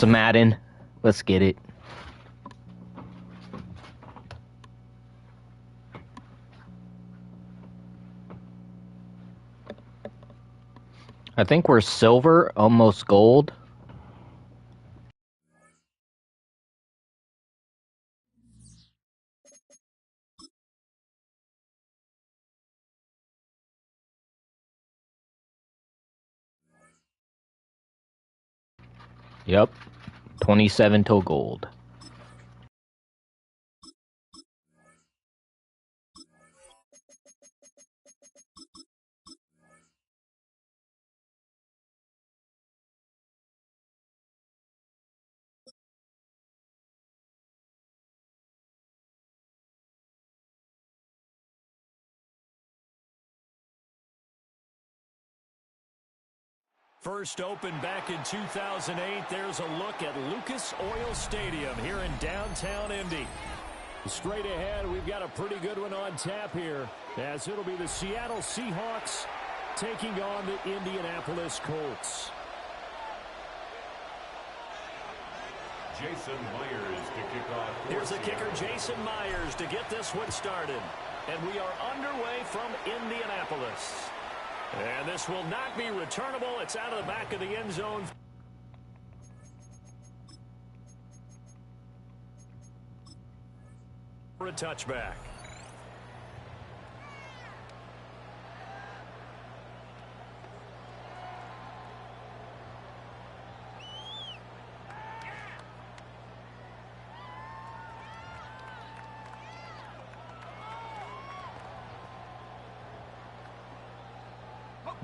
some Madden. Let's get it. I think we're silver, almost gold. Yep. 27 till gold. First opened back in 2008. There's a look at Lucas Oil Stadium here in downtown Indy. Straight ahead, we've got a pretty good one on tap here, as it'll be the Seattle Seahawks taking on the Indianapolis Colts. Jason Myers to kick off. Here's the kicker, Jason Myers, to get this one started. And we are underway from Indianapolis. And this will not be returnable. It's out of the back of the end zone. For a touchback.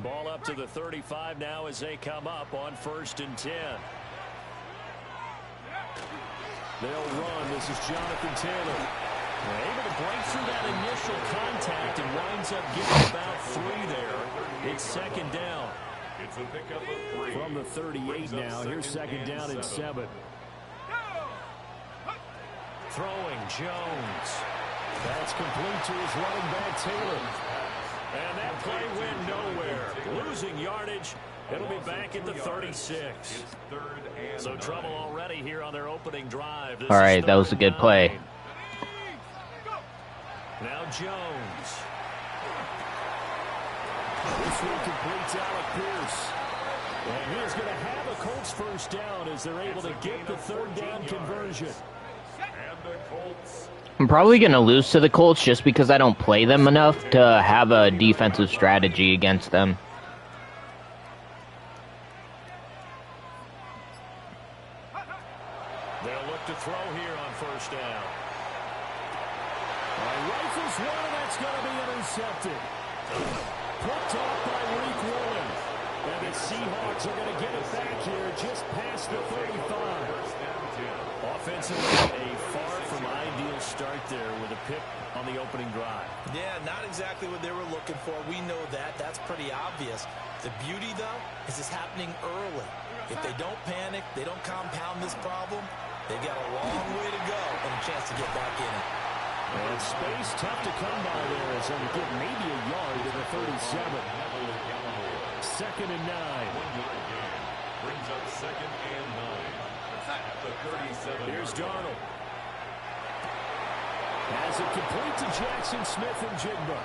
Ball up to the 35 now as they come up on 1st and 10. They'll run. This is Jonathan Taylor. They're able to break through that initial contact and winds up getting about 3 there. It's 2nd down. It's a pickup of 3. From the 38 now. Here's 2nd down and 7. Throwing Jones. That's complete to his running back Taylor. And that play went nowhere. Losing yardage. It'll be back at the 36. So trouble already here on their opening drive. All right, that was a good play. Now Jones. This one completes Alec Pierce. And he is going to have a Colts first down as they're able to get the 3rd down conversion. And the Colts. I'm probably going to lose to the Colts just because I don't play them enough to have a defensive strategy against them. They'll look to throw here on 1st down. Rifles one, and that's going to be intercepted. Picked off by Reek Willen. And the Seahawks are going to get it back here just past the 35. Offensively, a far from ideal start there with a pick on the opening drive. Yeah, not exactly what they were looking for. We know that. That's pretty obvious. The beauty, though, is it's happening early. If they don't panic, they don't compound this problem, they've got a long way to go and a chance to get back in it. And space tough to come by there as they get maybe a yard to the 37. 2nd and 9. Brings up 2nd and 9. At the 37. Here's Darnold. Has it complete to Jackson Smith and Jigba.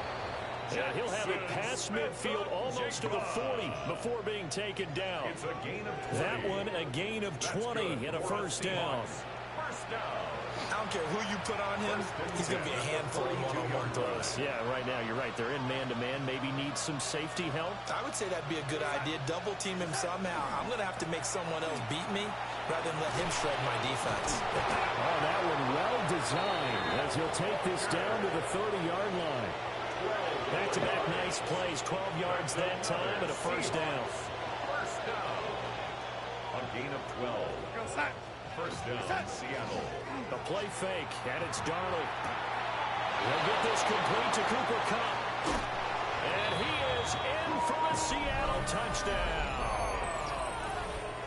Yeah, he'll have it past midfield almost to the 40 before being taken down. It's a gain of 20. That one a gain of 20 and a first down. First down. I don't care who you put on him, he's going to be a handful of one-on-one throws. Yeah, right now you're right. They're in man-to-man. Maybe need some safety help. I would say that'd be a good idea. Double team him somehow. I'm going to have to make someone else beat me rather than let him shred my defense. Oh, that one well designed as he'll take this down to the 30-yard line. Back-to-back nice plays. 12 yards that time and a first down. First down. A gain of 12. First down, Seattle. A play fake, and it's Darnold. They'll get this complete to Cooper Kupp. And he is in for a Seattle touchdown.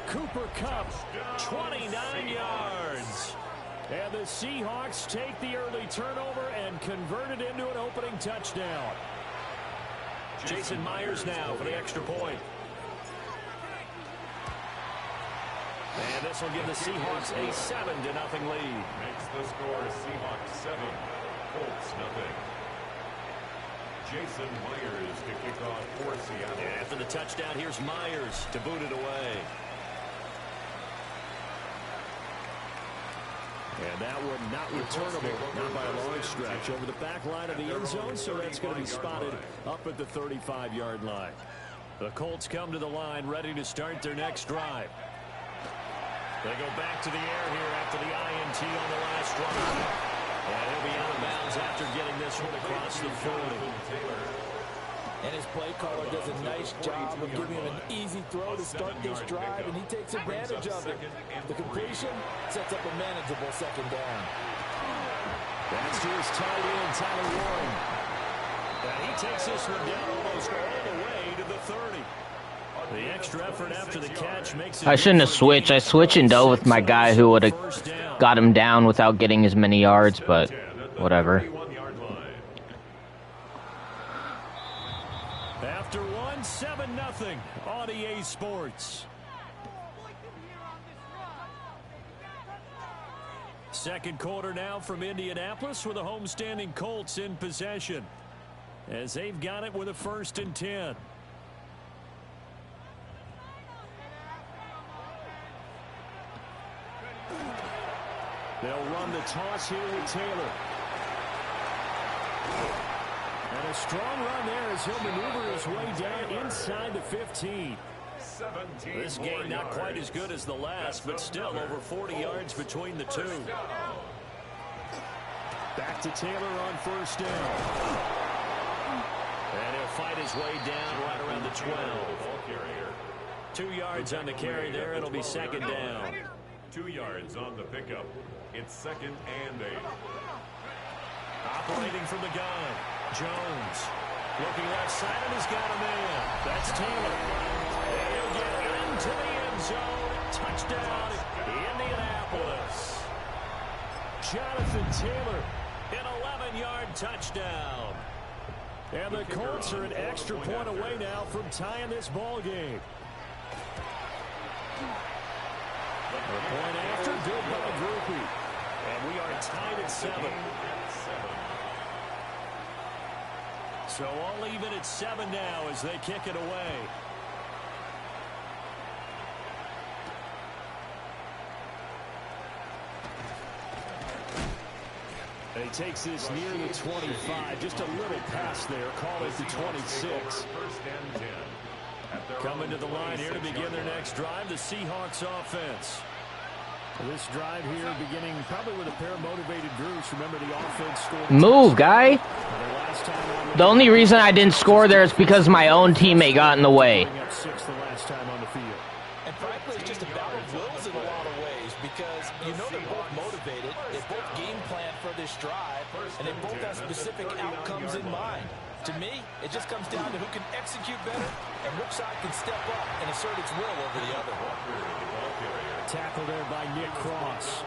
Cooper Kupp, 29 yards. And the Seahawks take the early turnover and convert it into an opening touchdown. Jason Myers now for the extra point. And this will give the Seahawks a 7-0 lead. Makes the score Seahawks 7, Colts 0. Jason Myers to kick off for Seattle. And after the touchdown, here's Myers to boot it away. And that one not returnable, not by a long stretch, over the back line of the end zone, so that's going to be spotted up at the 35-yard line. The Colts come to the line, ready to start their next drive. They go back to the air here after the INT on the last drive. And he'll be out of bounds after getting this one across the 40. And his play caller does a nice job of giving him an easy throw to start this drive, and he takes advantage of it. The completion sets up a manageable second down. That's to his tight end, Tyler Warren. And he takes this one down almost all the way to the 30. The extra effort after the catch makes it. I shouldn't have switched. I switched and dove with my guy who would have got him down without getting as many yards, but whatever. After one, 7-0 on EA Sports. Second quarter now from Indianapolis with the homestanding Colts in possession, as they've got it with a 1st and 10. They'll run the toss here with Taylor. And a strong run there as he'll maneuver his way down inside the 15. This game not quite as good as the last, but still over 40 yards between the two. Back to Taylor on 1st down. And he'll fight his way down right around the 12. 2 yards on the carry there. It'll be 2nd down. 2 yards on the pickup. It's 2nd and 8. Operating from the gun, Jones. Looking left side, and he's got a man. That's Taylor. He'll get into the end zone. Touchdown, Indianapolis. Jonathan Taylor, an 11-yard touchdown. And the Colts are an extra point away now from tying this ball game. The point after, good by Grupe. And we are tied at 7. So all even at 7 now as they kick it away. And he takes this near the 25. Just a little pass there. Call it the 26. Coming to the line here to begin their next drive, the Seahawks offense. This drive here beginning probably with a pair of motivated groups. Remember, the offense scored. Move, guy. The only reason I didn't score there is because my own teammate got in the way. And frankly, it's just a battle of wills in a lot of ways, because you know they're both motivated, they both game plan for this drive, and they both have specific outcomes in mind. To me, it just comes down to who can execute better and which side can step up and assert its will over the other. Tackle there by Nick Cross.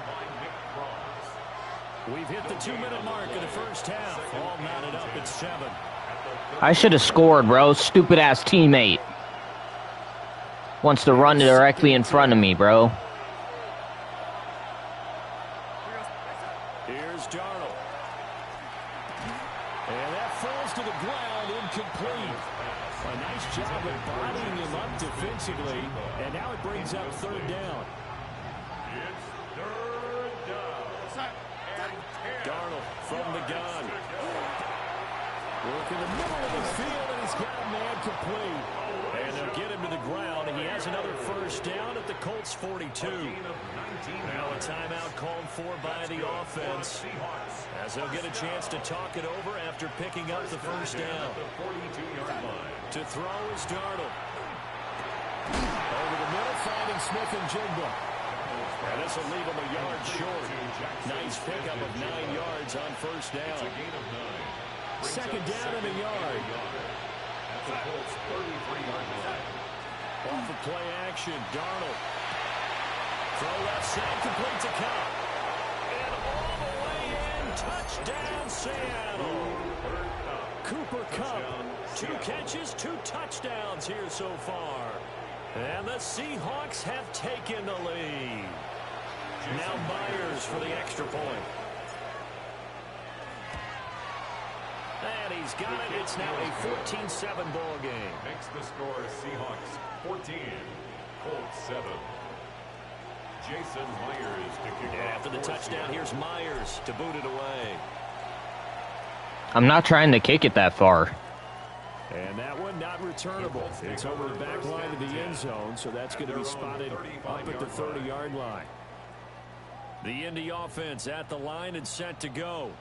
We've hit the 2-minute mark in the first half. All knotted up at 7. I should have scored, bro. Stupid-ass teammate. Wants to run directly in front of me, bro. Here's Darnold. And that falls to the ground, incomplete. A nice job of bodying him up defensively. And now it brings up 3rd down. It's 3rd down. Darnold from the gun. Work in the middle of the field, and he's got a man complete. And they'll get him to the ground, and he has another 1st down at the Colts 42. Now a timeout called for by the offense, as they'll get a chance to talk it over after picking up the 1st down. To throw is Darnold. Over the middle, finding Smith and Jigba. And this will leave him a yard short. Nice pickup of 9 yards on 1st down. 2nd down and a yard. Off of play action, Darnold. Throw left side, complete to Cup. And all the way in, touchdown Seattle. Cooper Kupp, 2 catches, 2 touchdowns here so far. And the Seahawks have taken the lead. Now Myers for the extra point. And he's got it. It's now a 14-7 ball game. Makes the score Seahawks 14, Colts 7. Jason Myers to kick off. After the touchdown, here's Myers to boot it away. I'm not trying to kick it that far. And that one not returnable. It's over the back line of the end zone, so that's going to be spotted up at the 30-yard line. The Indy offense at the line and set to go.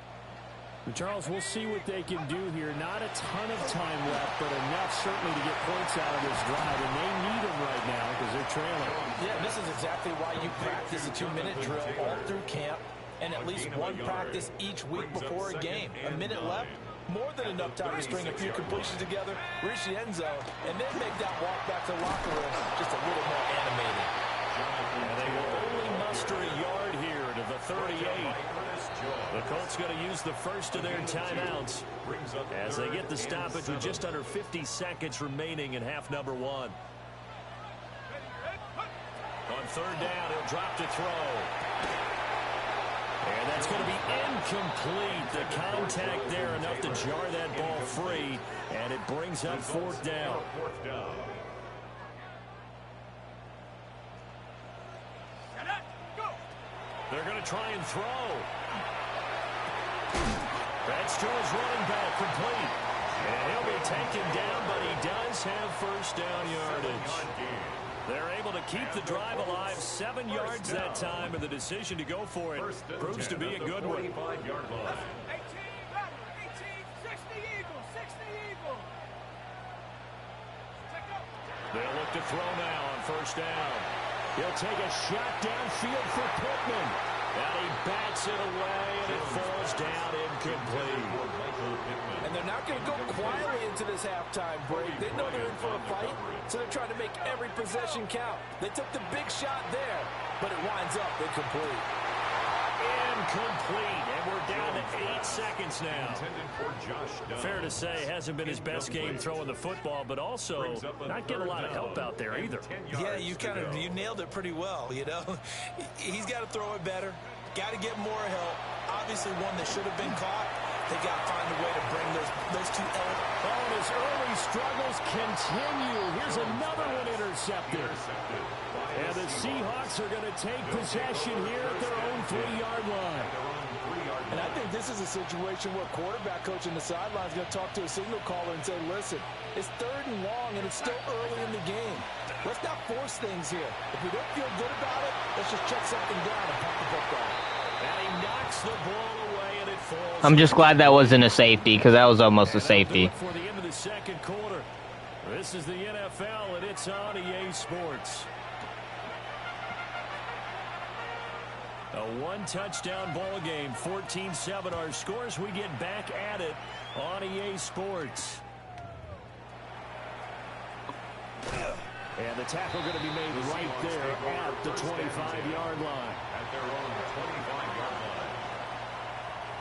Charles, we'll see what they can do here. Not a ton of time left, but enough certainly to get points out of this drive, and they need them right now because they're trailing. Yeah, this is exactly why you practice a 2-minute drill all through camp and at least one practice each week before a game. A minute left, more than enough time to string a few completions together, reach the end zone, and then make that walk back to the locker room just a little more animated. And they will only muster a yard here to the 38. The Colts going to use the first of their timeouts as they get the stoppage with just under 50 seconds remaining in half number one. On third down, he'll drop to throw. And that's going to be incomplete. The contact there enough to jar that ball free, and it brings up fourth down. They're going to try and throw. That's to his running back, complete. And he'll be taken down, but he does have first down yardage. They're able to keep the drive alive, 7 yards that time, and the decision to go for it proves to be a good one. 18, 60 Eagles, 60 Eagles. They'll look to throw now on first down. He'll take a shot downfield for Pittman. And he bats it away, and it falls down incomplete. And they're not going to go quietly into this halftime break. They know they're in for a fight, so they're trying to make every possession count. They took the big shot there, but it winds up incomplete. Incomplete, and we're down to 8 seconds now. Fair to say, hasn't been his best game throwing the football, but also not getting a lot of help out there either. Yeah, you nailed it pretty well, you know. He's got to throw it better, got to get more help. Obviously one that should have been caught. They got to find a way to bring those two elements. Oh, and his early struggles continue. Here's another one intercepted. And the Seahawks are going to take possession here at their own 3-yard line. And I think this is a situation where quarterback coach on the sideline is going to talk to a signal caller and say, listen, it's 3rd and long, and it's still early in the game. Let's not force things here. If we don't feel good about it, let's just check something down and pop the football. And he knocks the ball away, and it falls. I'm just glad that wasn't a safety, because that was almost a safety. For the end of the second quarter. This is the NFL, and it's on EA Sports. A 1-touchdown ball game, 14-7 our scores. We get back at it on EA Sports. And the tackle going to be made right there at the 25-yard line. At their own 25-yard line.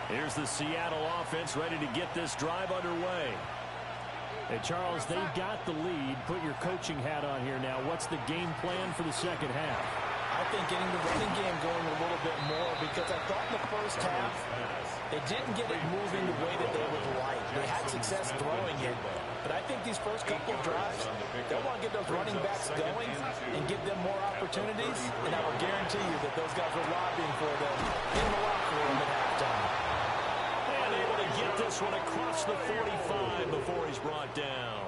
Here's the Seattle offense ready to get this drive underway. Hey, Charles, they've got the lead. Put your coaching hat on here now. What's the game plan for the second half? I think getting the running game going a little bit more, because I thought in the first half they didn't get it moving the way that they would like. They had success throwing it, but I think these first couple of drives, they want to get those running backs going and give them more opportunities, and I will guarantee you that those guys were lobbying for them in the locker room at halftime. And able to get this one across the 45 before he's brought down.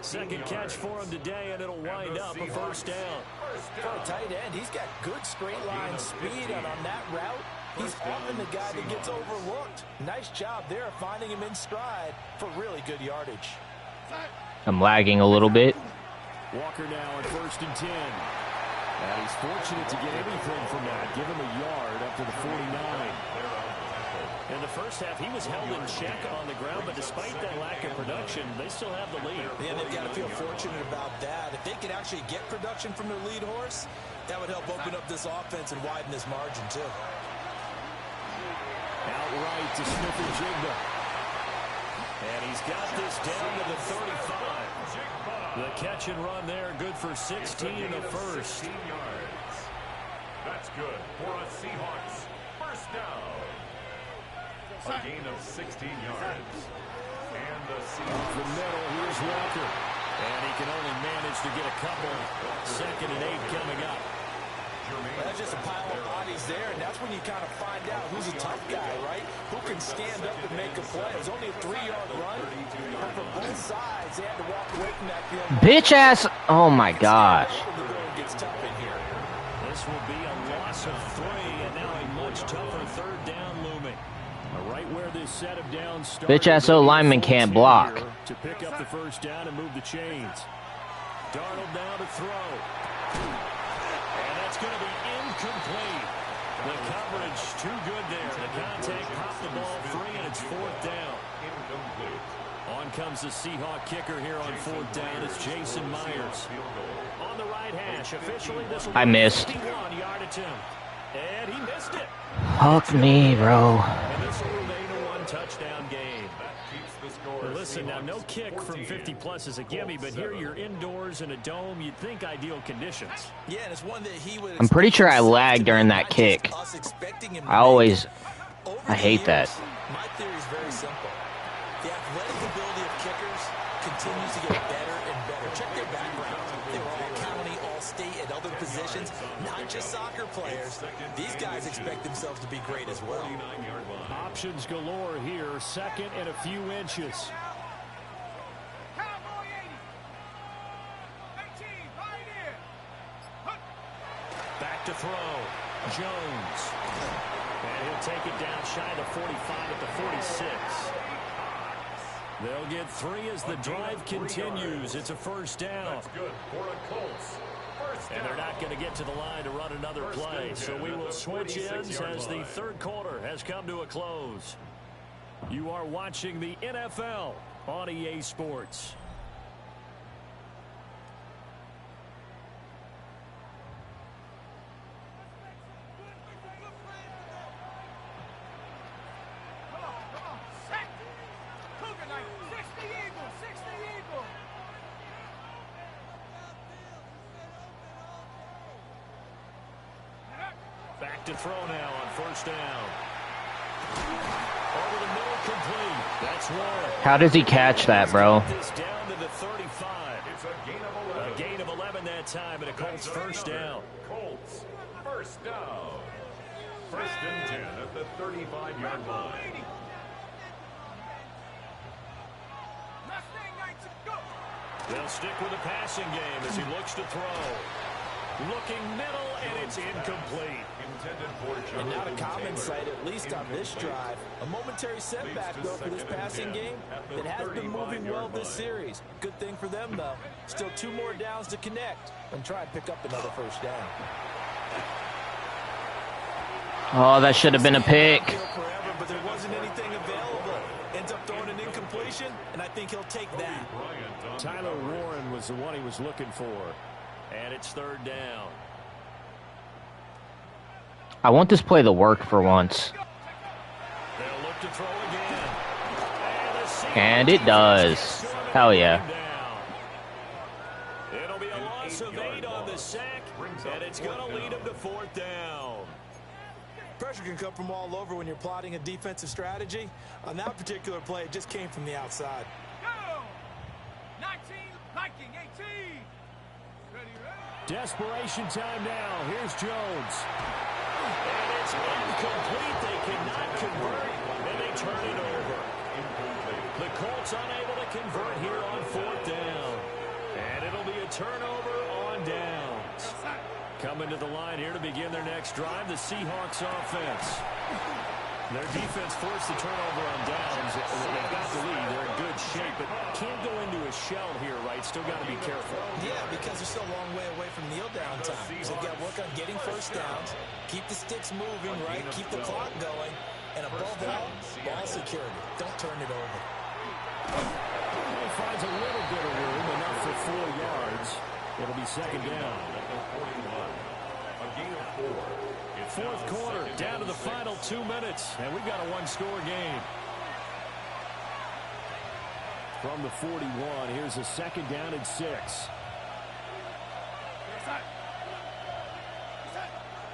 Second catch for him today, and it'll wind up a first down. For a tight end, he's got good straight line speed, and on that route, he's often the guy that gets overlooked. Nice job there finding him in stride for really good yardage. I'm lagging a little bit. Walker now at 1st and 10. And he's fortunate to get anything from that. Give him a yard up to the 49. In the first half, he was held in check on the ground, but despite that lack of production, they still have the lead. Yeah, they've got to feel fortunate about that. If they could actually get production from their lead horse, that would help open up this offense and widen this margin, too. Outright to Smith-Njigba. And he's got this down to the 35. The catch and run there, good for 16 in the first. 16 yards. That's good for a Seahawks first down. A gain of 16 yards. And the Seahawks. The middle, here's Walker. And he can only manage to get a couple. 2nd and 8 coming up. Well, that's just a pile of bodies there, and that's when you kind of find out who's a tough guy, right? Who can stand up and make a play. It was only a 3-yard run, but from both sides, they had to walk away from that field. Bitch ass. Oh my gosh. The road gets tough in here. This will be a loss of 3, and now a much tougher 3rd down looming. Right where this set of downs started. Bitch ass O lineman can't block. To pick up the first down and move the chains. Darnold now to throw. And that's going to be incomplete. The coverage too good there. The contact popped the ball free, and it's 4th down. Incomplete. On comes the Seahawk kicker here on 4th down. It's Jason Myers. On the right hash, officially this will be I missed. 51-yard attempt. And he missed it. Fuck me, bro. And this will remain a 1-touchdown game. That keeps the score. Listen, now no kick from 50-plus is a gimme, but here you're indoors in a dome. You'd think ideal conditions. Yeah, and it's one that he would. I'm pretty sure I lagged during that kick. I hate that. My theory is very simple. The athletic ability of kickers continues to get better and better. Check their background. They were all county, all state, at other positions, not just soccer players. These guys expect themselves to be great as well. Options galore here. 2nd and a few inches. Cowboy 80. 18, right here. Back to throw. Jones. And he'll take it down shy of the 45 at the 46. They'll get 3 as the drive continues. It's a first down. That's good for a Colts first down. And they're not going to get to the line to run another play. So we will switch ends as the 3rd quarter has come to a close. You are watching the NFL on EA Sports. Come on. Set. Cougar Knight. 60 Eagles. 60 Eagles. Back to throw now on first down. Over the middle, complete. That's Warren. How does he catch that, bro? This down to the 35. It's a gain of 11. A gain of 11 that time, and a Colts first down. Colts first down. 1st and 10 at the 35-yard line. Mustang Knights, go. They'll stick with the passing game as he looks to throw. Looking middle, and it's incomplete. Intended for And not a common sight, at least on this drive. A momentary setback, though, for this passing game that has been moving well this series. Good thing for them, though. Still 2 more downs to connect and try and pick up another first down. Oh, that should have been a pick. Forever, but there wasn't anything available. Ends up throwing an incompletion, and I think he'll take that. Tyler Warren was the one he was looking for. And it's 3rd down. I want this play to work for once. They'll look to throw again. And it does. Hell yeah. It'll be a loss of 8 on the sack, and it's going to lead him to 4th down. Pressure can come from all over when you're plotting a defensive strategy. On that particular play, it just came from the outside. Go. 19, Viking 18. Ready, ready. Desperation time now. Here's Jones. And it's incomplete. They cannot convert, and they turn it over. The Colts unable to convert here on 4th down. And it'll be a turnover on downs. Coming to the line here to begin their next drive, the Seahawks offense. Their defense forced the turnover on downs. They've got the lead. They're in good shape, but can't go into a shell here, right? Still got to be careful. Yeah, because they're still a long way away from kneel down time. So they've got to work on getting first downs, keep the sticks moving, right? Keep the clock going, and above all, ball security. Don't turn it over. He finds a little bit of room, enough for 4 yards. It'll be 2nd down. A gain of 4. 4th quarter, down to the final 2 minutes, and we've got a 1-score game. From the 41, here's a 2nd down and 6.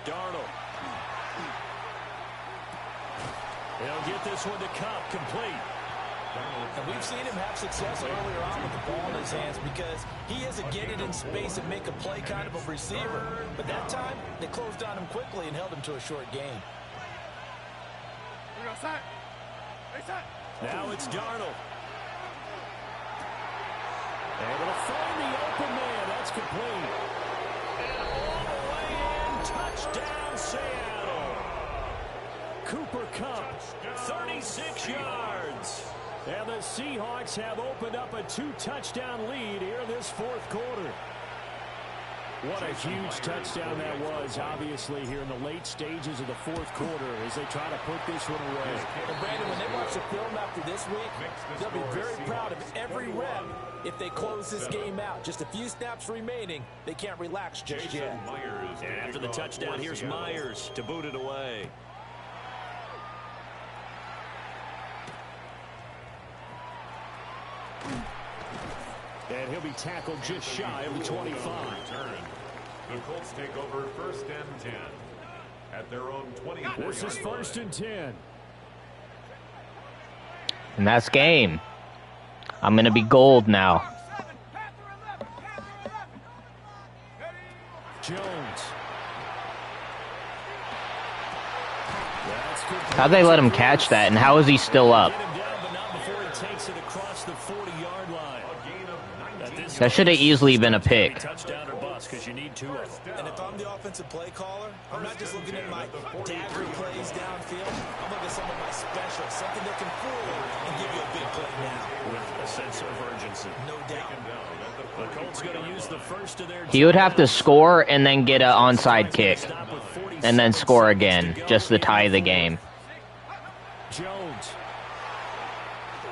Darnold. He'll get this one to Kupp, complete. And we've seen him have success earlier on with the ball in his hands because he isn't getting in space and make a play kind of a receiver. But that time, they closed on him quickly and held him to a short gain. Now it's Darnold. Able to find the open man. That's complete. And all the way in. Touchdown, Seattle. Cooper Kupp, 36 yards. And the Seahawks have opened up a 2-touchdown lead here in this 4th quarter. What a huge touchdown that was, obviously, here in the late stages of the 4th quarter as they try to put this one away. And Brandon, when they watch the film after this week, they'll be very proud of every rep if they close this game out. Just a few snaps remaining. They can't relax just yet. And after the touchdown, here's Myers to boot it away. And he'll be tackled just shy of the 25. The Colts take over 1st and 10 at their own 24. This is 1st and 10. And that's game. I'm going to be gold now. Jones. How'd they let him catch that, and how is he still up? That should have easily been a pick. Touchdown or bust, because you need 2 of them. And if I'm the offensive play caller, I'm not just looking at my dagger plays downfield. I'm looking at some of my specials, something that can fool and give you a big play now. With a sense of urgency. No doubt. The Colts going to use the first of their... He would have to score and then get an onside kick. And then score again, just to tie the game. Jones.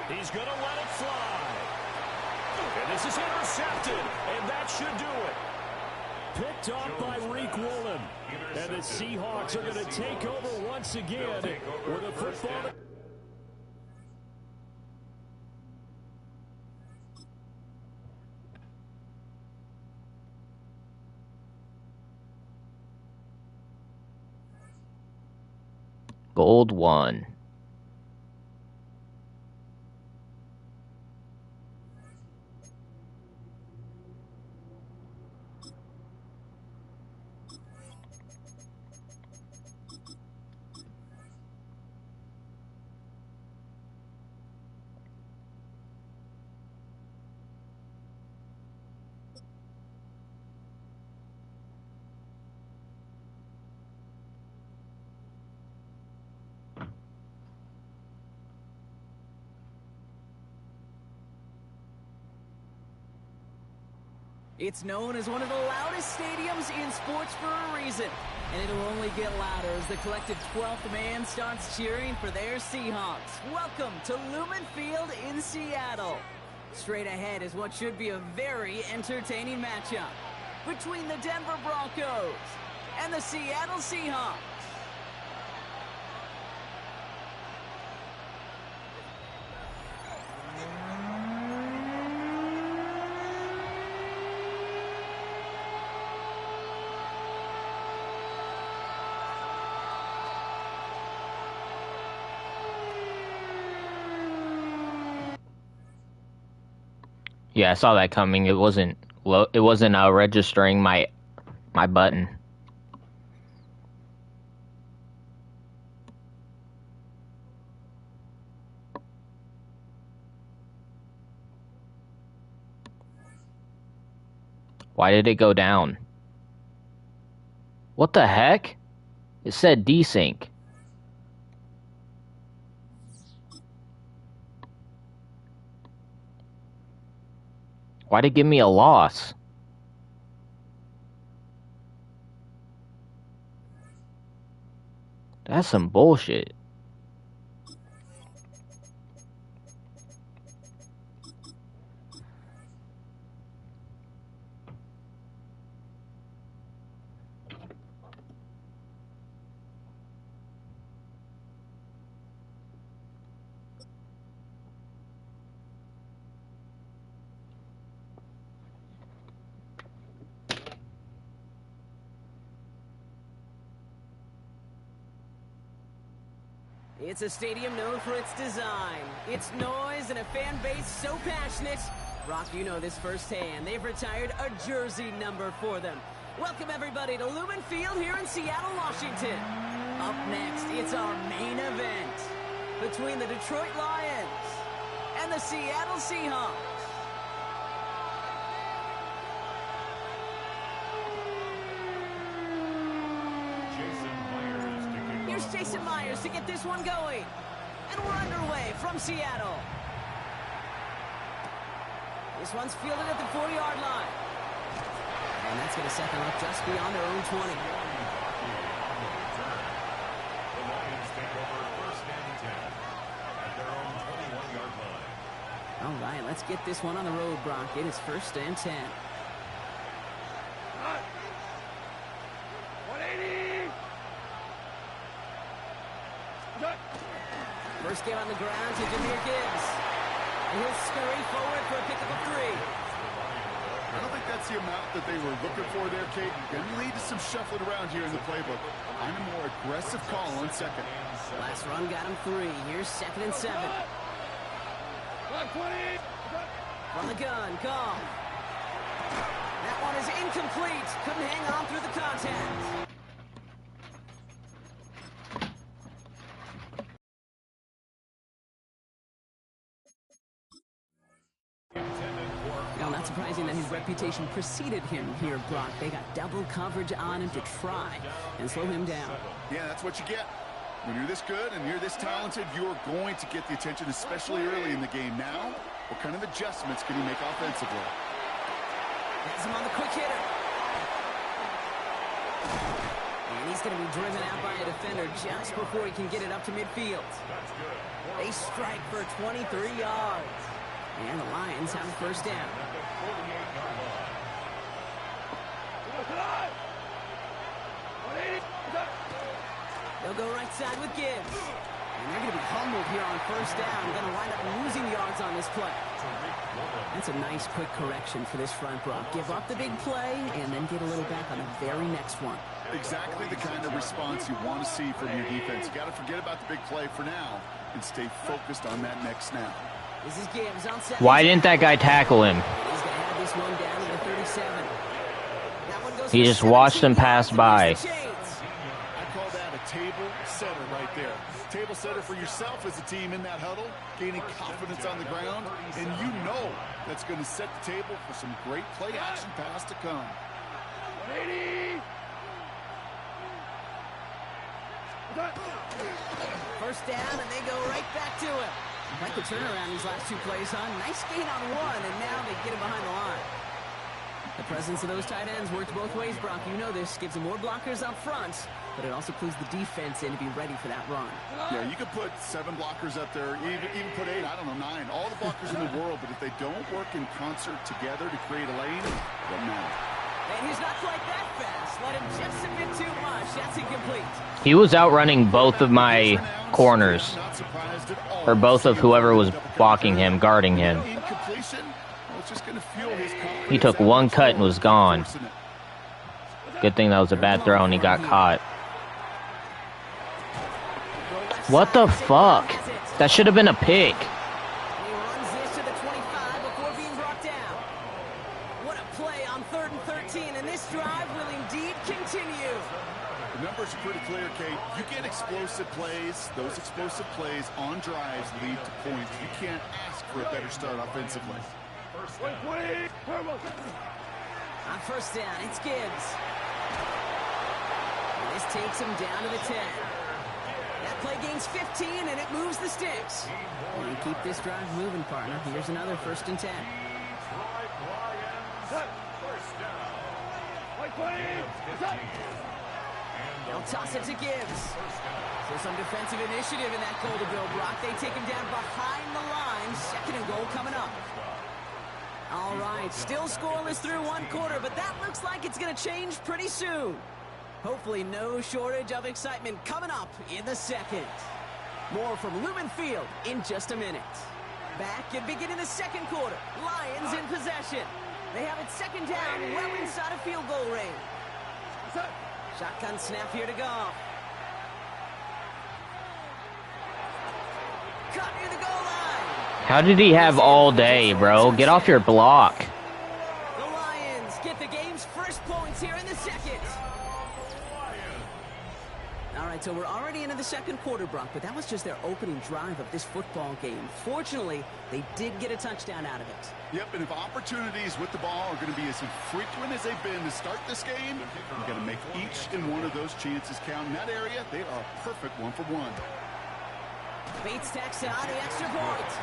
He's going to let it fly. And this is intercepted, and that should do it. Picked off by Reek Woolen. And the Seahawks are going to take over once again with a football... Gold 1. It's known as one of the loudest stadiums in sports for a reason, and it'll only get louder as the collective 12th man starts cheering for their Seahawks. Welcome to Lumen Field in Seattle. Straight ahead is what should be a very entertaining matchup between the Denver Broncos and the Seattle Seahawks. Yeah, I saw that coming. It wasn't registering my button. Why did it go down? What the heck? It said desync. Why'd it give me a loss? That's some bullshit. It's a stadium known for its design, its noise, and a fan base so passionate. Brock, you know this firsthand. They've retired a jersey number for them. Welcome, everybody, to Lumen Field here in Seattle, Washington. Up next, it's our main event between the Detroit Lions and the Seattle Seahawks. Here's Jason Myers to get this one going. And we're underway from Seattle. This one's fielded at the 40-yard line. And that's going to set them up just beyond their own 20. The Lions take over first and 10 at their own 21-yard line. All right, let's get this one on the road, Brock. It is first and 10. 180. First game on the ground to Jahmyr Gibbs. And he'll scurry forward for a pickup of 3. I don't think that's the amount that they were looking for there, Kate. Going to lead to some shuffling around here in the playbook. I'm a more aggressive call on second. Last run got him 3. Here's 2nd and 7. 120. From the gun, call. That one is incomplete. Couldn't hang on through the contact. Not surprising that his reputation preceded him here, Brock. They got double coverage on him to try and slow him down. Yeah, that's what you get. When you're this good and you're this talented, you're going to get the attention, especially early in the game. Now, what kind of adjustments can he make offensively? That's him on the quick hitter. And he's going to be driven out by a defender just before he can get it up to midfield. They strike for 23 yards. And the Lions have a first down. They'll go right side with Gibbs. And they're going to be humbled here on first down. Going to wind up losing yards on this play. That's a nice quick correction for this front, Brock. Give up the big play and then get a little back on the very next one. Exactly the kind of response you want to see from your defense. You got to forget about the big play for now and stay focused on that next snap. This is Gibbs on 7. Why didn't that guy tackle him? He's going to have this one down to the 37. That one goes He for just watched him 17 pass yards by. to the Chains. I call that a table setter right there. Table setter for yourself as a team in that huddle, gaining confidence on the ground, and you know that's going to set the table for some great play action pass to come. 180. First down, and they go right back to him. Like the turnaround these last 2 plays, huh? Nice gain on 1, and now they get him behind the line. The presence of those tight ends works both ways, Brock. You know this. Gives them more blockers up front, but it also clues the defense in to be ready for that run. Yeah, you could put 7 blockers up there, even put 8, I don't know, 9. All the blockers in the world, but if they don't work in concert together to create a lane, it doesn't matter. And he's not quite that fast. Let him just submit too much. That's incomplete. He was outrunning both of my corners, or both of whoever was blocking him, guarding him. He took one cut and was gone. Good thing that was a bad throw and he got caught. What the fuck? That should have been a pick. And he runs this to the 25 before being brought down. What a play on 3rd and 13, and this drive will indeed continue. The numbers are pretty clear, Kate. You get explosive plays. Those explosive plays on drives lead to points. You can't ask for a better start offensively. 120. On first down, it's Gibbs. And this takes him down to the 10. That play gains 15, and it moves the sticks. And you keep this drive moving, partner. Here's another 1st and 10. They'll toss it to Gibbs. So some defensive initiative in that goal to Bill Brock. They take him down behind the line. 2nd and goal coming up. All right, still scoreless through 1 quarter, but that looks like it's going to change pretty soon. Hopefully no shortage of excitement coming up in the 2nd. More from Lumen Field in just a minute. Back and beginning the 2nd quarter. Lions in possession. They have it 2nd down, well inside of field goal range. Shotgun snap here to go. Caught near the goal line. How did he have all day, bro? Get off your block. The Lions get the game's first points here in the second. All right, so we're already into the second quarter, Brock, but that was just their opening drive of this football game. Fortunately, they did get a touchdown out of it. Yep, and if opportunities with the ball are going to be as infrequent as they've been to start this game, you've got to make each and one of those chances count. In that area, they are a perfect 1-for-1. Bates tacks on the extra point.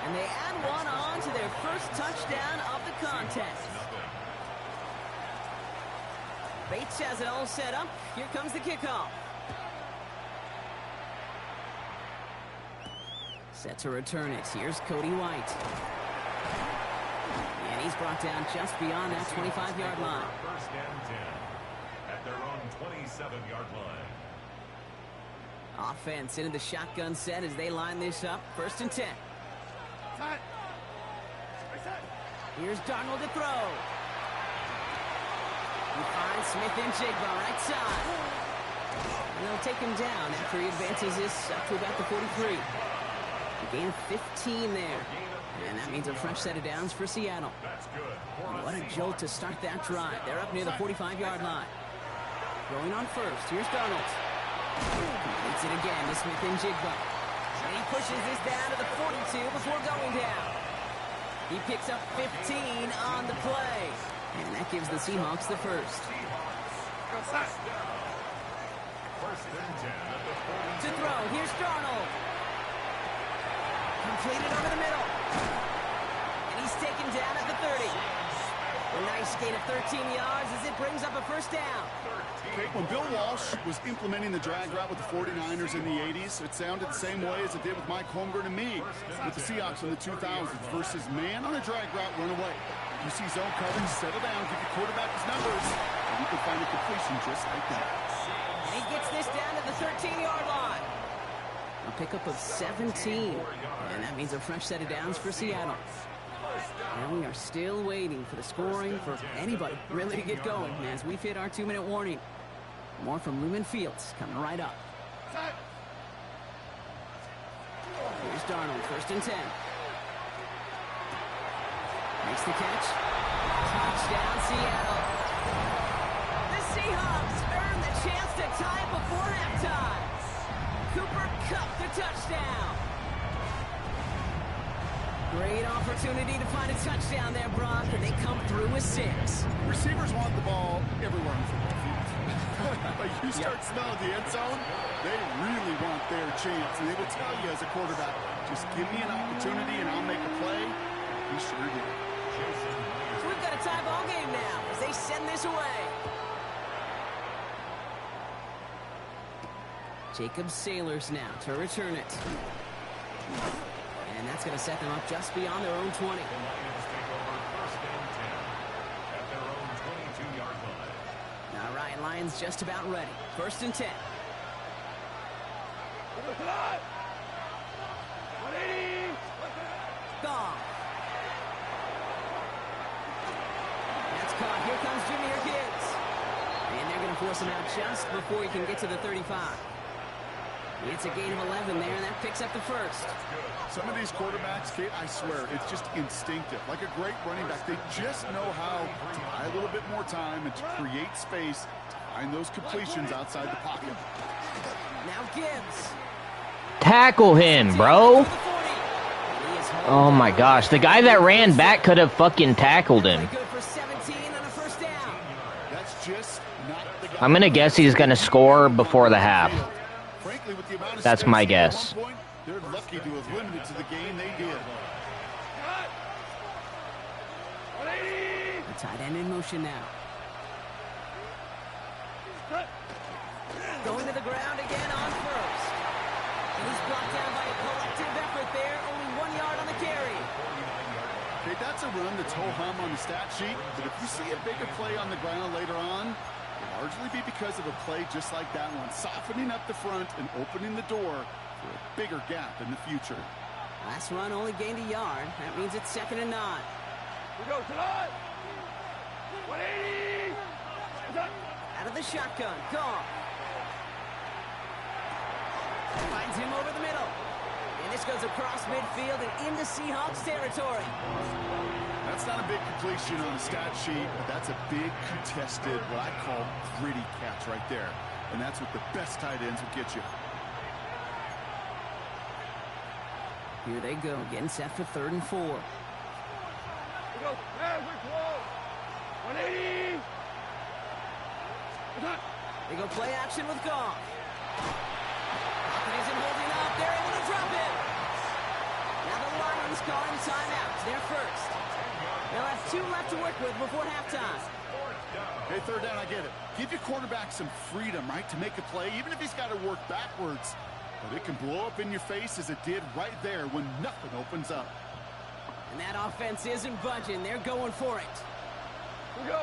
And they add one on to their first touchdown of the contest. Bates has it all set up. Here comes the kickoff. Set to return it. Here's Cody White. And he's brought down just beyond that 25-yard line. First and 10 at their own 27-yard line. Offense into the shotgun set as they line this up. First and 10. Here's Darnold to throw. He finds Smith-Njigba right side. And they'll take him down after he advances this up to about the 43. A gain of 15 there. And that means a fresh set of downs for Seattle. What a jolt to start that drive. They're up near the 45-yard line. Going on first. Here's Darnold. Completes it again to Smith-Njigba. And he pushes this down to the 42 before going down. He picks up 15 on the play. And that gives the Seahawks the first. To throw. Here's Darnold. Completed over the middle. And he's taken down at the 30. A nice gain of 13 yards as it brings up a first down. When Bill Walsh was implementing the drag route with the 49ers in the 80s, it sounded the same way as it did with Mike Holmgren and me with the Seahawks in the 2000s versus man on a drag route, run away. You see zone coverage, settle down, give your quarterback his numbers, and you can find a completion just like that. And he gets this down to the 13-yard line. A pickup of 17. And that means a fresh set of downs for Seattle. And we are still waiting for the scoring for anybody really to get going as we've hit our 2-minute warning. More from Lumen Fields coming right up. Here's Darnold, first and 10. Makes the catch. Touchdown, Seattle. The Seahawks earn the chance to tie it before halftime. Cooper Kupp the touchdown. Great opportunity to find a touchdown there, Brock, and they come through with 6. Receivers want the ball everywhere on the football field. But you start smelling the end zone, they really want their chance. And they will tell you as a quarterback, just give me an opportunity and I'll make a play. He sure did. So we've got a tie ball game now as they send this away. Jacob Sailors now to return it. And that's going to set them up just beyond their own 20. All right, Lions just about ready. First and 10. Gone. That's caught. Here comes Jahmyr Gibbs. And they're going to force him out just before he can get to the 35. It's a gain of 11 there, and that picks up the first. Some of these quarterbacks, Kate, I swear, it's just instinctive. Like a great running back, they just know how to buy a little bit more time and to create space to find those completions outside the pocket. Now Gibbs. Tackle him, bro. Oh my gosh, the guy that ran back could have fucking tackled him. Good for 17 and a first down. That's just not the guy. I'm gonna guess he's gonna score before the half. Frankly, with the amount of That's my space guess. at one point, they're lucky to have limited to the game they did. The tight end in motion now. Going to the ground again on first. And he's brought down by a collective effort there. Only 1 yard on the carry. Okay, that's a run that's ho-hum on the stat sheet, but if you see a bigger play on the ground later on, it'll largely be because of a play just like that one, softening up the front and opening the door for a bigger gap in the future. Last run only gained a yard. That means it's 2nd and 9. We go tonight. 180. Out of the shotgun. Gone. Finds him over the middle. And This goes across midfield and into Seahawks territory. That's not a big completion on the stat sheet, but that's a big contested, what I call gritty catch right there. And that's what the best tight ends will get you. Here they go, getting set for 3rd and 4. We go. Hey, we're close. 180. They go play action with Goff. Pocket isn't holding up. They're able to drop it. Now the Lions calling timeout. Their first. They'll have 2 left to work with before halftime. Hey, 3rd down, I get it. Give your quarterback some freedom, right, to make a play, even if he's got to work backwards. But it can blow up in your face as it did right there when nothing opens up. And that offense isn't budging. They're going for it. We go.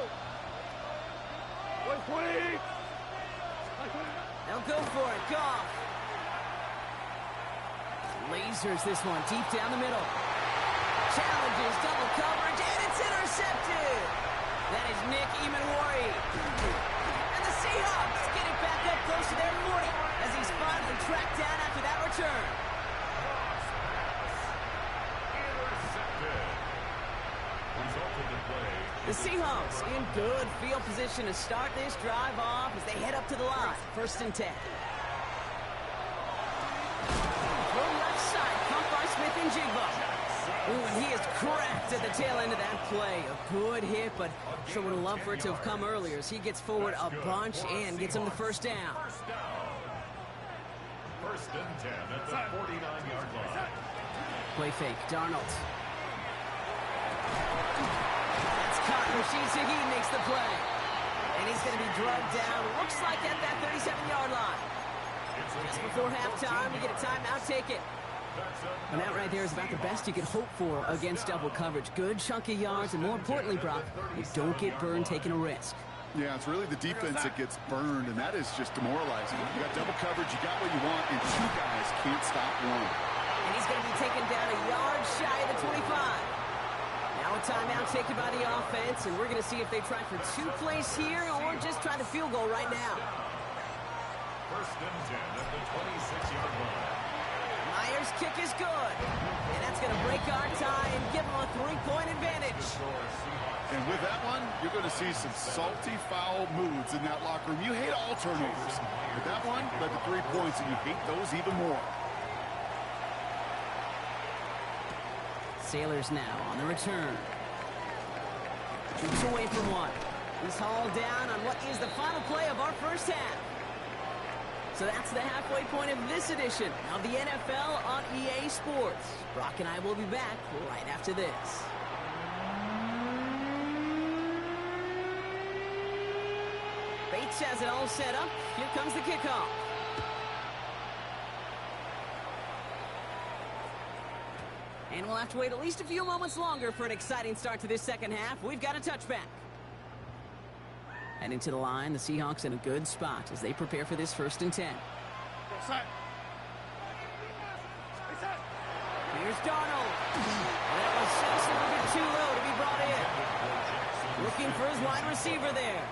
120. They'll go for it. Goff. Lasers this one deep down the middle. Challenges double coverage, and it's intercepted. That is Nick Emanwari. And the Seahawks get it back up close to their 40 as he's finally tracked down after that return. The Seahawks in good field position to start this drive off as they head up to the line. 1st and 10. From left side, pumped by Smith and Jigba. Ooh, and he is cracked at the tail end of that play. A good hit, but sure would have loved for it to have come earlier as he gets forward a bunch and gets him the 1st down. 1st and 10 at the 49-yard line. Play fake, Darnold. That's caught. Rashid Shaheed makes the play. And he's going to be drugged down. Looks like at that 37-yard line. Just before halftime, we get a timeout, take it. And that right there is about the best you could hope for against double coverage. Good chunky yards, and more importantly, Brock, you don't get burned taking a risk. Yeah, it's really the defense that gets burned, and that is just demoralizing. You got double coverage, you got what you want, and 2 guys can't stop one. And he's going to be taken down a yard shy of the 25. Now a timeout taken by the offense, and we're going to see if they try for 2 plays here or just try the field goal right now. 1st and 10 at the 26-yard line. Myers' kick is good. And that's going to break our tie and give them a 3-point advantage. And with that one, you're going to see some salty, foul moods in that locker room. You hate all turnovers. But that one led to 3 points, and you hate those even more. Sailors now on the return. Shoots away from one. He's hauled down on what is the final play of our first half. So that's the halfway point of this edition of the NFL on EA Sports. Brock and I will be back right after this. Bates has it all set up. Here comes the kickoff. And we'll have to wait at least a few moments longer for an exciting start to this second half. We've got a touchback. Heading to the line, the Seahawks in a good spot as they prepare for this 1st and 10. Here's Darnold. That was just a little bit too low to be brought in. Looking for his wide receiver there.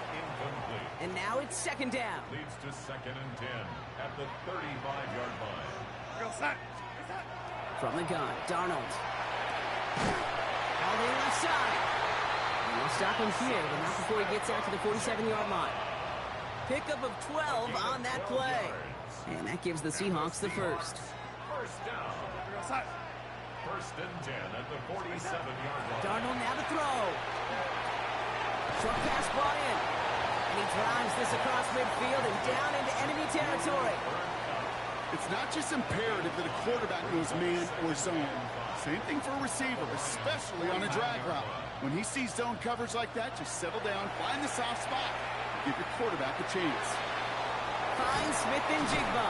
And now it's 2nd down. Leads to 2nd and 10 at the 35-yard line. From the gun, Darnold. All the way left side. And we'll stop him here, but not before he gets out to the 47-yard line. Pickup of 12 on that play. And that gives the Seahawks the 1st. 1st down. 1st and 10 at the 47-yard line. Darnold now to throw. Short pass brought in. And he drives this across midfield and down into enemy territory. It's not just imperative that a quarterback knows man or zone. Same thing for a receiver, especially on a drag route. When he sees zone coverage like that, just settle down, find the soft spot, give your quarterback a chance. Finds Smith and Jigba.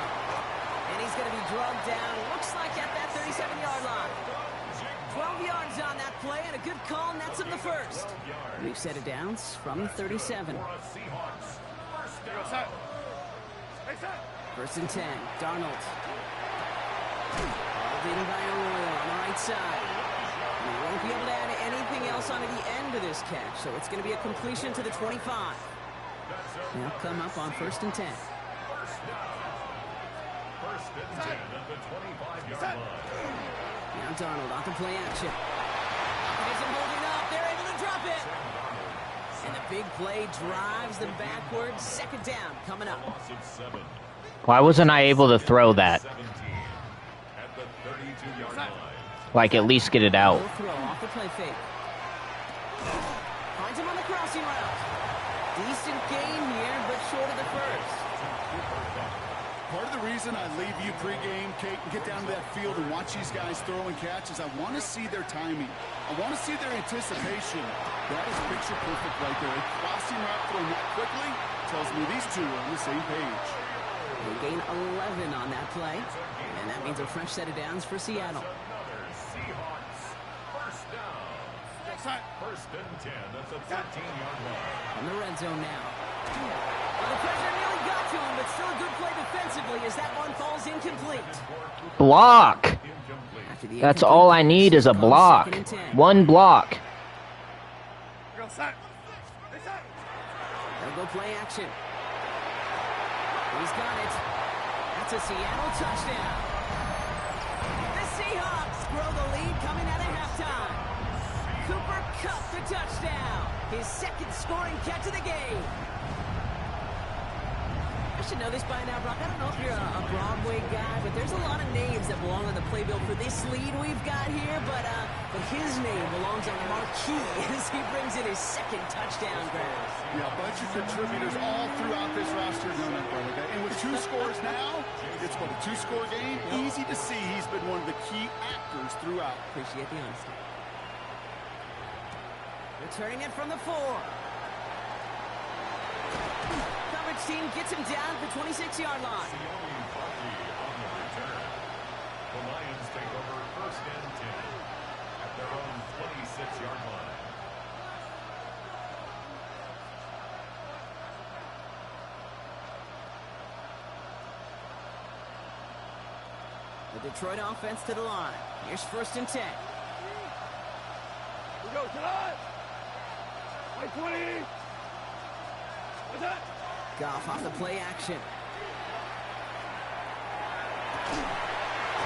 And he's going to be drugged down, looks like at that 37-yard line. 12 yards on that play, and a good call nets him the 1st. We've set it down from the 37. 1st and 10, Darnold. Hauled in by Arroyo on the right side. And he won't be able to add anything else onto the end of this catch, so it's going to be a completion to the 25. They'll come up on 1st and 10. First and 10 at the 25-yard line. Now Darnold off the play action. Pocket isn't holding up. They're able to drop it. And the big play drives them backwards. Second down coming up. Loss of 7. Why wasn't I able to throw that? 17 at the 32-yard line. Like, at least get it out. Full throw off the play fake. Finds him on the crossing route. Decent gain here, but short of the first. Part of the reason I leave you pregame, Kate, and get down to that field and watch these guys throw and catch is I want to see their timing. I want to see their anticipation. That is picture perfect right there. A crossing route thrown that quickly tells me these two are on the same page. They gain 11 on that play, and that means a fresh set of downs for Seattle. Another Seahawks first down. First and 10 at the 13-yard line. On the red zone now. Well, the pressure nearly got to him, but still a good play defensively as that one falls incomplete. Block. That's all I need is a block. One block. They'll go play action. He's got it. That's a Seattle touchdown. The Seahawks grow the lead coming out of halftime. Cooper Kupp the touchdown. His second scoring catch of the game. I should know this by now, Brock. I don't know if you're a Broadway guy, but there's a lot of names that belong on the playbill for this lead we've got here, but his name belongs on the marquee as he brings in his second touchdown grab. Yeah, a bunch of contributors all throughout this roster doing that, brother. And with 2 scores now, it's what, a 2-score game? Easy to see he's been one of the key actors throughout. Appreciate the honesty. Returning it from the 4. Coverage team gets him down at the 26-yard line. The Lions take over first and 10 at their own 26-yard line. The Detroit offense to the line. Here's first and 10. We go, tonight. 20. What's that? Goff off the play action.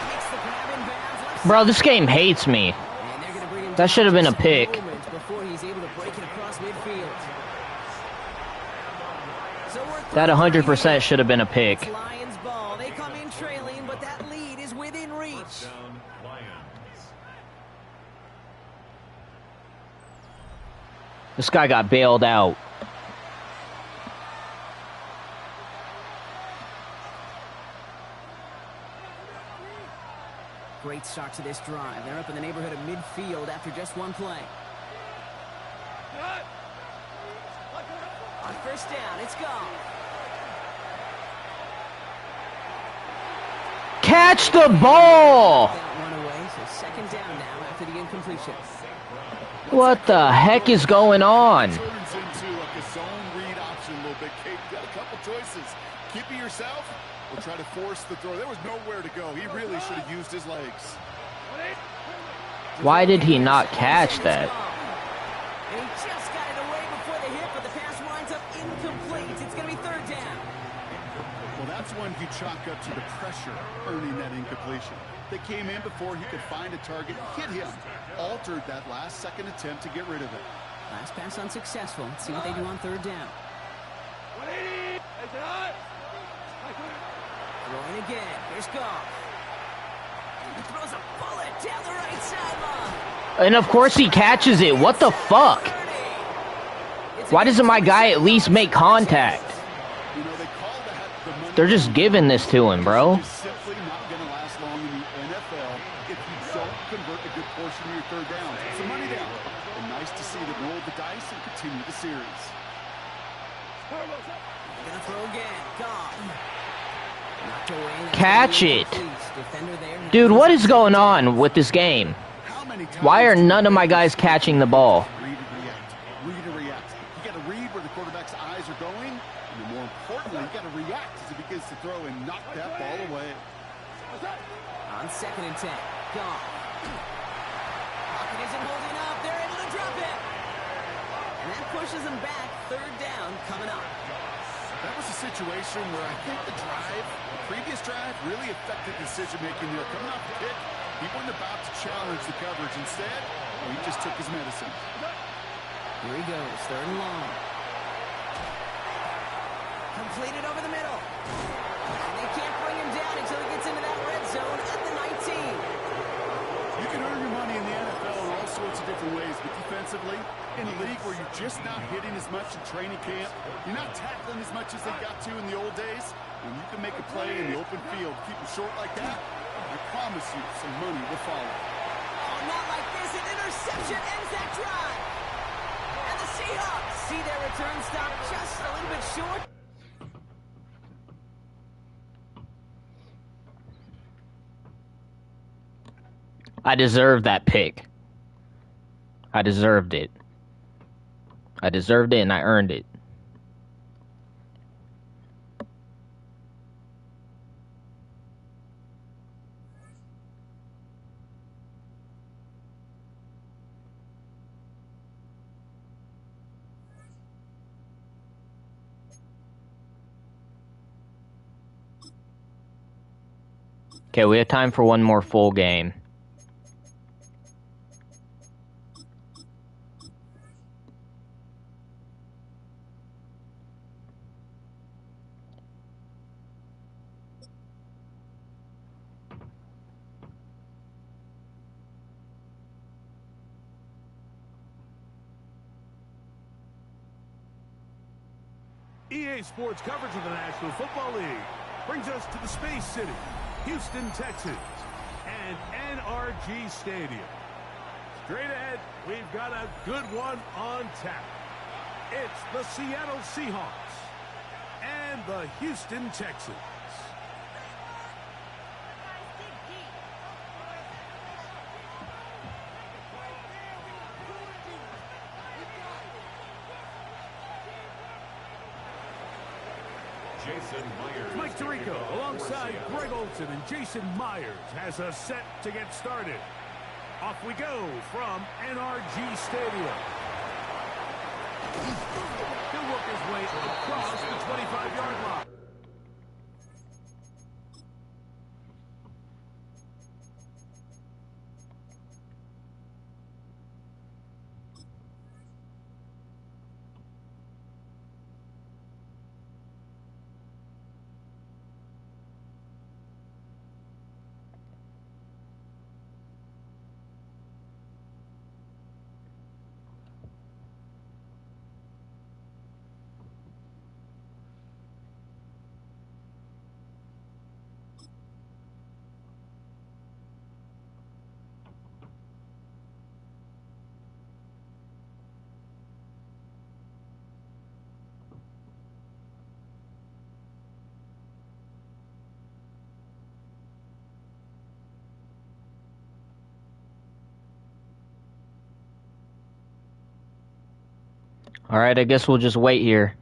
Makes the grab in bounds. Bro, this game hates me. And they're gonna bring him That should have been a pick. before he's able to break it across midfield. So That 100% should have been a pick. It's Lions ball. They come in trailing, but that lead is within reach. Down Lions. This guy got bailed out. Great start to this drive. They're up in the neighborhood of midfield after just one play. On first down, it's gone. Catch the ball! Run away, so second down now after the incompletion. What the heck is going on? Turns into like a zone read option a little bit, Kate. You got a couple choices. Keep it yourself or try to force the throw. There was nowhere to go. He really should have used his legs. Why did he not catch that? And he just got it away before the hit, but the pass winds up incomplete. It's going to be third down. Well, that's one you chalk up to the pressure earning that incompletion. They came in before he could find a target, hit him, altered that last-second attempt to get rid of it. Last pass unsuccessful. Let's see what they do on third down. 180. Throwing again. Here's Goff. He throws a bullet down the right sideline. And of course he catches it. What the fuck? Why doesn't my guy at least make contact? You know, they call that the money. They're just giving this to him, bro. It's simply not going to last long in the NFL if you don't convert a good portion of your third down. It's the money down. And nice to see them roll the dice and continue the series. Gonna throw again. Goff. Knocked away. Catch it. Defender there. Dude, what is going on with this game? How many times Why are none of my guys catching the ball? read and react? Read and react. You got to read where the quarterback's eyes are going. And more importantly, you got to react as he begins to throw and knock that ball away. On second and 10. Goff. Pocket isn't holding up. They're able to drop it. And that pushes them back. Third down coming up. That was a situation where I think the previous drive, really affected decision-making there. Coming off the pick, he wasn't about to challenge the coverage. Instead, he just took his medicine. Here he goes, 3rd and long. Completed over the middle. And they can't bring him down until he gets into that red zone at the 19. You can earn your money in the NFL in all sorts of different ways, but defensively, in a league where you're just not hitting as much in training camp, you're not tackling as much as they got to in the old days, when you can make a play in the open field, keep it short like that, I promise you some money will follow. Oh, not like this. An interception ends that drive. And the Seahawks see their return stop just a little bit short. I deserved that pick. I deserved it. I deserved it and I earned it. Okay, we have time for one more full game. EA Sports coverage of the National Football League brings us to the Space City, Houston, Texas, and NRG Stadium. Straight ahead, we've got a good one on tap. It's the Seattle Seahawks and the Houston Texans. Mike Tirico alongside Greg Olsen and Jason Myers has us set to get started. Off we go from NRG Stadium. He'll work his way across the 25-yard line. All right, I guess we'll just wait here.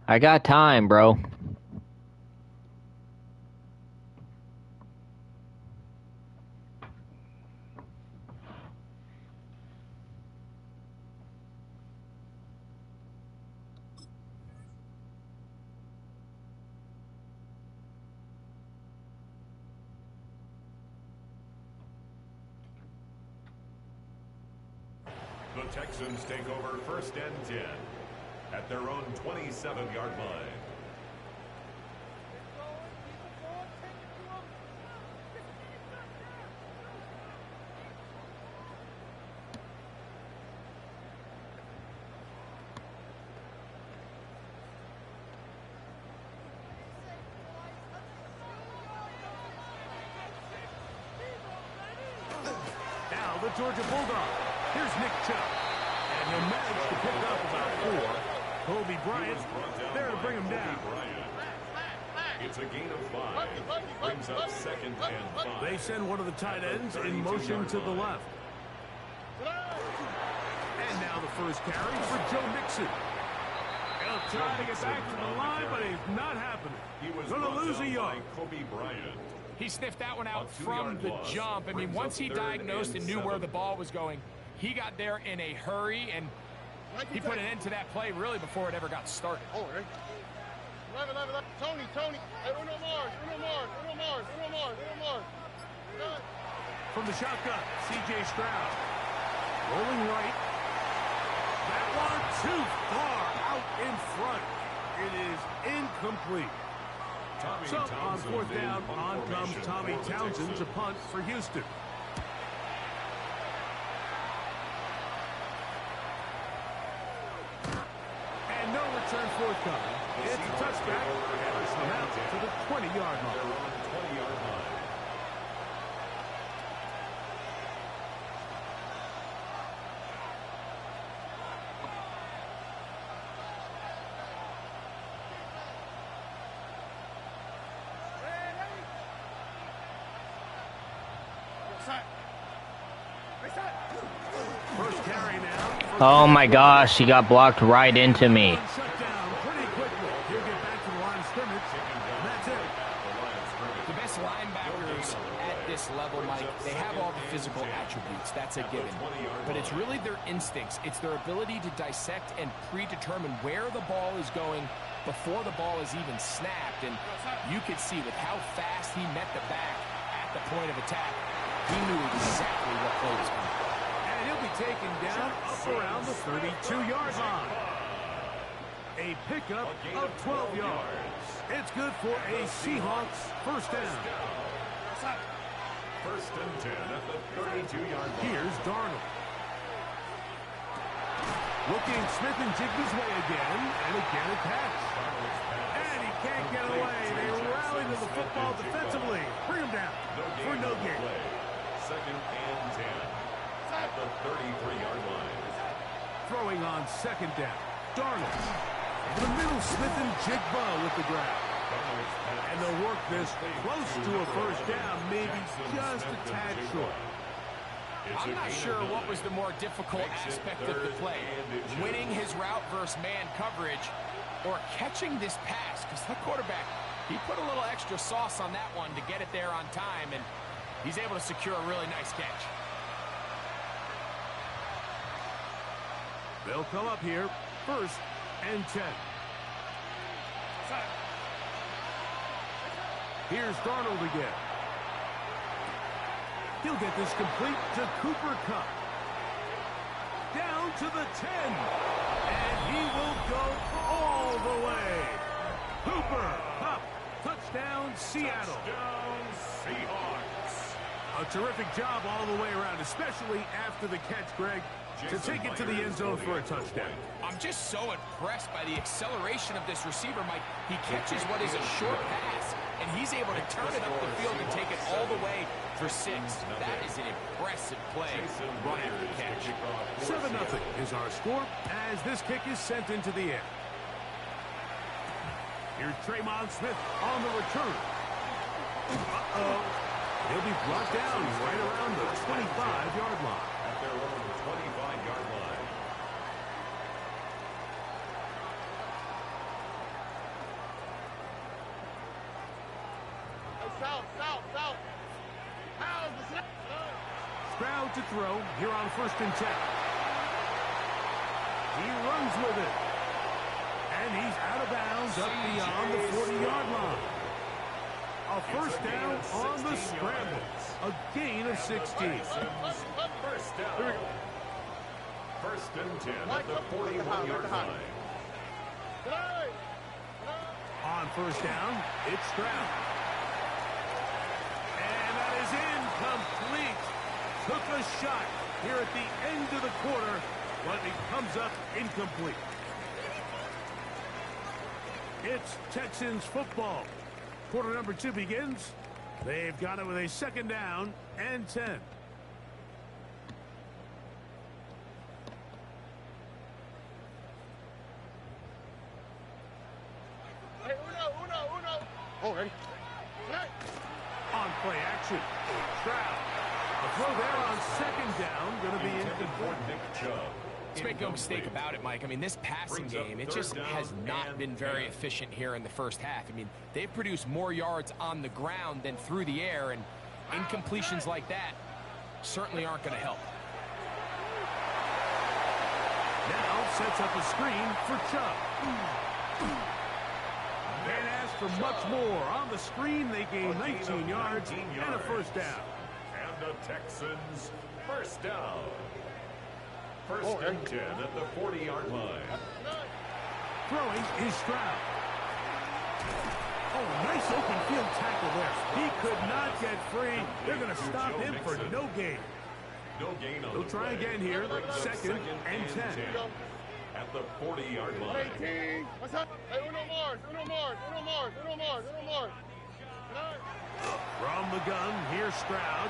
I got time, bro. The Texans take over 1st and 10 at their own 27-yard line. Now the Georgia Bulldogs. Here's Nick Chubb. And they managed to pick up about 4. Kobe Bryant there to bring him down. It's a gain of 5. Brings up 2nd and 5. They send one of the tight ends in motion to the left. And now the first carry for Joe Mixon. He'll try to get back to the line, but it's not happening. He was going to lose a yard. Kobe Bryant. He sniffed that one out from the jump. I mean, once he diagnosed and knew where the ball was going, he got there in a hurry, and he put an end to that play really before it ever got started. Tony. Hey, Uno Mars. From the shotgun, C.J. Stroud. Rolling right. That one too far out in front. It is incomplete. So on 4th down, on comes Tommy Townsend to punt for Houston. And no return forthcoming. It's a touchback. Now to the 20-yard line. First carry now. Oh my gosh, he got blocked right into me. Shut down pretty quickly. He'll get back to the line of scrimmage. And that's it. The best linebackers at this level, Mike, they have all the physical attributes. That's a given. But it's really their instincts. It's their ability to dissect and predetermine where the ball is going before the ball is even snapped. And you could see with how fast he met the back at the point of attack, he knew exactly what play was coming. And he'll be taken down up around the 32-yard line. A pickup of 12 yards. It's good for a Seahawks first down. 1st and 10 at the 32-yard line. Here's Darnold. Looking Smith and Jigby's way again, and again a pass. And he can't get away. They rally to the football defensively. Bring him down for no gain. 2nd and 10 at the 33-yard line. Throwing on 2nd down. Darnold. In the middle, Smith and Jigba with the grab. And they'll work this close to a first down, maybe just a tad short. I'm not sure what was the more difficult aspect of the play, winning his route versus man coverage or catching this pass, because that quarterback, he put a little extra sauce on that one to get it there on time, and he's able to secure a really nice catch. They'll come up here, 1st and 10. Here's Darnold again. He'll get this complete to Cooper Kupp. Down to the 10. And he will go all the way. Cooper Kupp. Touchdown, Seattle. Touchdown, Seahawks. A terrific job all the way around, especially after the catch, Greg, to take it to the end zone for a touchdown. I'm just so impressed by the acceleration of this receiver, Mike. He catches what is a short pass, and he's able to turn it up the field and take it all the way for 6. That is an impressive play right after the catch. 7-0 is our score as this kick is sent into the air. Here's Traymon Smith on the return. He'll be brought down right around the 25-yard line. At their own 25-yard line. South. Stroud to throw here on 1st and 10. He runs with it. And he's out of bounds up beyond the 40-yard line. A first down on the scramble. A gain of 16. First down. 1st and 10 at the 41-yard line. On 1st down, it's Stroud. And that is incomplete. Took a shot here at the end of the quarter, but it comes up incomplete. It's Texans football. Quarter number 2 begins. They've got it with a 2nd down and 10. Hey, Uno. On play action. Stroud. A throw there on second down. Going to be incomplete. Let's make no mistake about it, Mike. I mean, this passing game, it just has not been very efficient here in the first half. I mean, they've produced more yards on the ground than through the air, and incompletions like that certainly aren't going to help. Now sets up a screen for Chubb. Can't ask for much more. On the screen, they gain 19 yards and a first down. And the Texans first down. First and 10 at the 40-yard line. Throwing is Stroud. Oh, nice open field tackle there. He could not get free. They're going to stop him for no gain. No gain on They'll try again here. Second and 10. At the 40-yard line. What's up? Hey, uno more. From the gun, here's Stroud.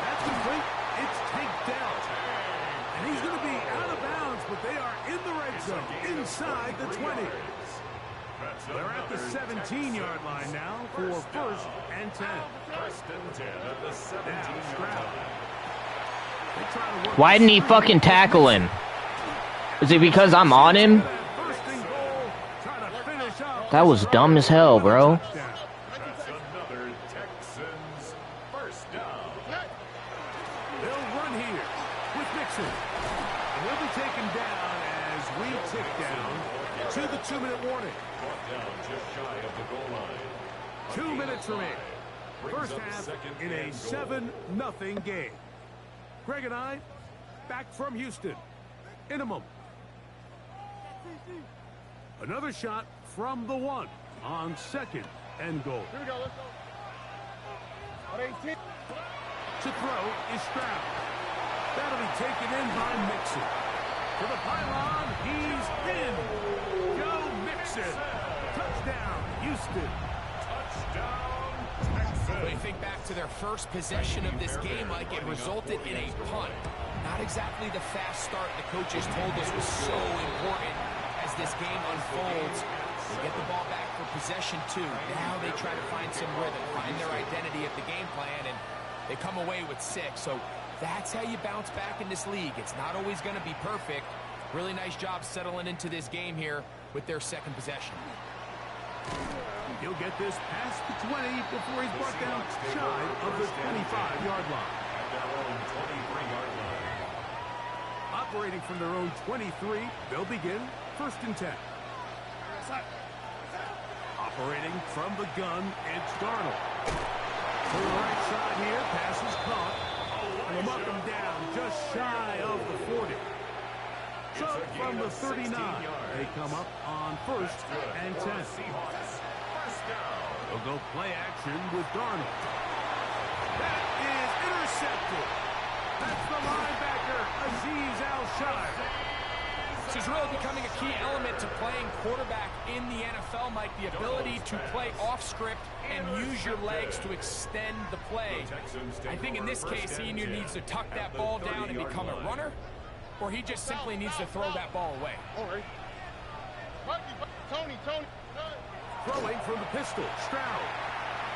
That's complete. It's tanked down. And he's going to be out of bounds, but they are in the red zone, inside the 20. They're at the 17-yard line now for first and 10. First and 10 at the 17-yard line. Why didn't he fucking tackle him? Is it because I'm on him? That was dumb as hell, bro. That's another Texans first down. They'll run here with Mixon. And he'll be taken down as we tick down to the 2-minute warning. Down just shy of the goal line. 2 minutes remain. First half in a 7-0 game. Greg and I, back from Houston. Inman. Another shot from the 1 on second and goal. Here we go, let's go. To throw is Stroud. That'll be taken in by Mixon. To the pylon, he's in. Joe Mixon. Touchdown, Houston. Touchdown, Texans. When you think back to their first possession of this game, Mike, it resulted in a punt. Not exactly the fast start the coaches told us was so important as this game unfolds. They get the ball back for possession 2. Now they try to find some rhythm, find their identity of the game plan, and they come away with 6. So that's how you bounce back in this league. It's not always going to be perfect. Really nice job settling into this game here with their second possession. He'll get this past the 20 before he's brought down shy of the 25-yard line. At their own 23-yard line. Operating from their own 23, they'll begin first and 10. Operating from the gun, it's Darnold. To the right side here, pass is caught. And they'll muck him down just shy of the 40. So from the 39, they come up on first and 10. They'll go play action with Darnold. That is intercepted. That's the linebacker, Azeez Al-Shire. This is really becoming a key element to playing quarterback in the NFL, Mike, the ability to play off script and use your legs to extend the play. I think in this case, he either needs to tuck that ball down and become a runner, or he just simply needs to throw that ball away. Tony. Throwing from the pistol, Stroud.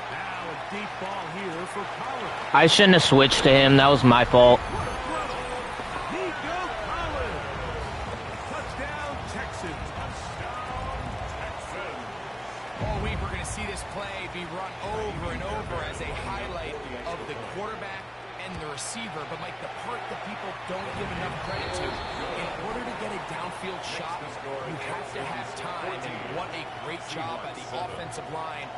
Now a deep ball here for Collins. I shouldn't have switched to him. That was my fault. What a throw. Nico Collins. Touchdown, Texans. All week, we're going to see this play be run over and over as a highlight of the quarterback and the receiver. But, Mike, the part that people don't give enough credit to, in order to get a downfield shot, you have to have time. And what a great job by the offensive line,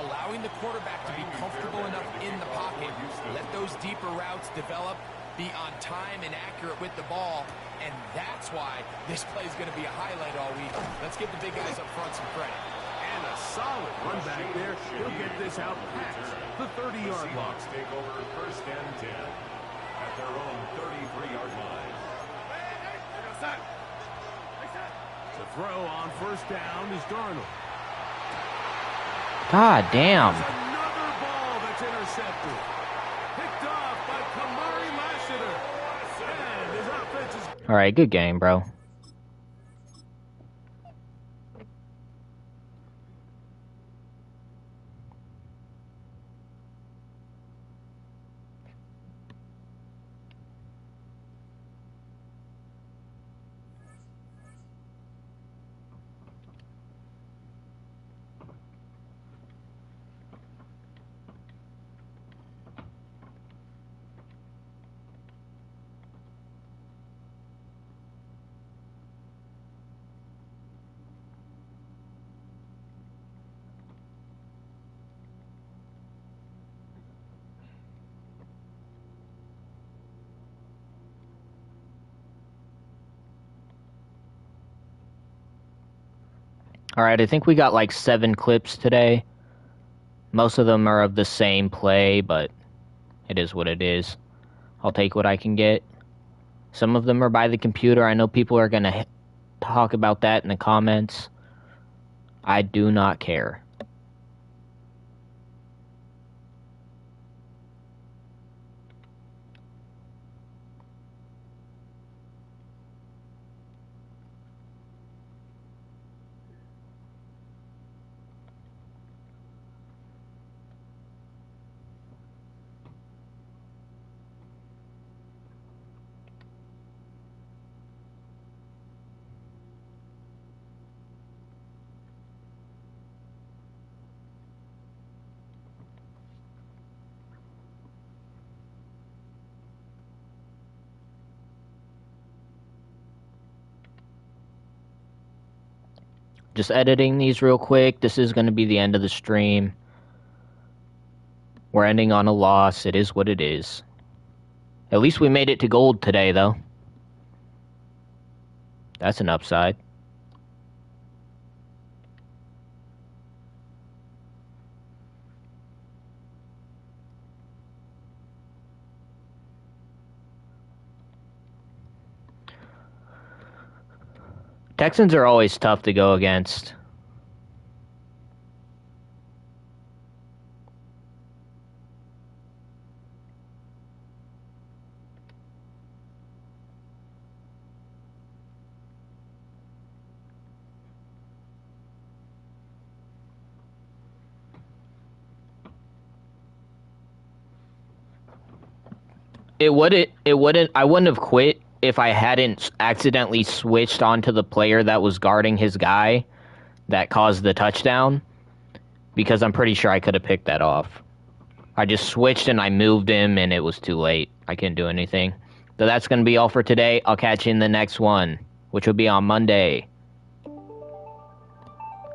allowing the quarterback to be comfortable enough in the pocket, let those deeper routes develop, be on time and accurate with the ball. And that's why this play is going to be a highlight all week. Let's give the big guys up front some credit. And a solid run back there. He'll get this out past the 30-yard line. Seahawks take over first and 10 at their own 33-yard line. To throw on first down is Darnold. God damn. There's another ball that's intercepted. Picked off by Kamari Lassiter. And his offense is... All right, good game, bro. Alright, I think we got like 7 clips today. Most of them are of the same play, but it is what it is. I'll take what I can get. Some of them are by the computer. I know people are going to talk about that in the comments. I do not care. Just editing these real quick. This is going to be the end of the stream. We're ending on a loss. It is what it is. At least we made it to gold today, though. That's an upside. Texans are always tough to go against. I wouldn't have quit if I hadn't accidentally switched onto the player that was guarding his guy that caused the touchdown, because I'm pretty sure I could have picked that off. I just switched and I moved him and it was too late. I couldn't do anything. So that's going to be all for today. I'll catch you in the next one, which will be on Monday.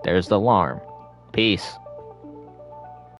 There's the alarm. Peace.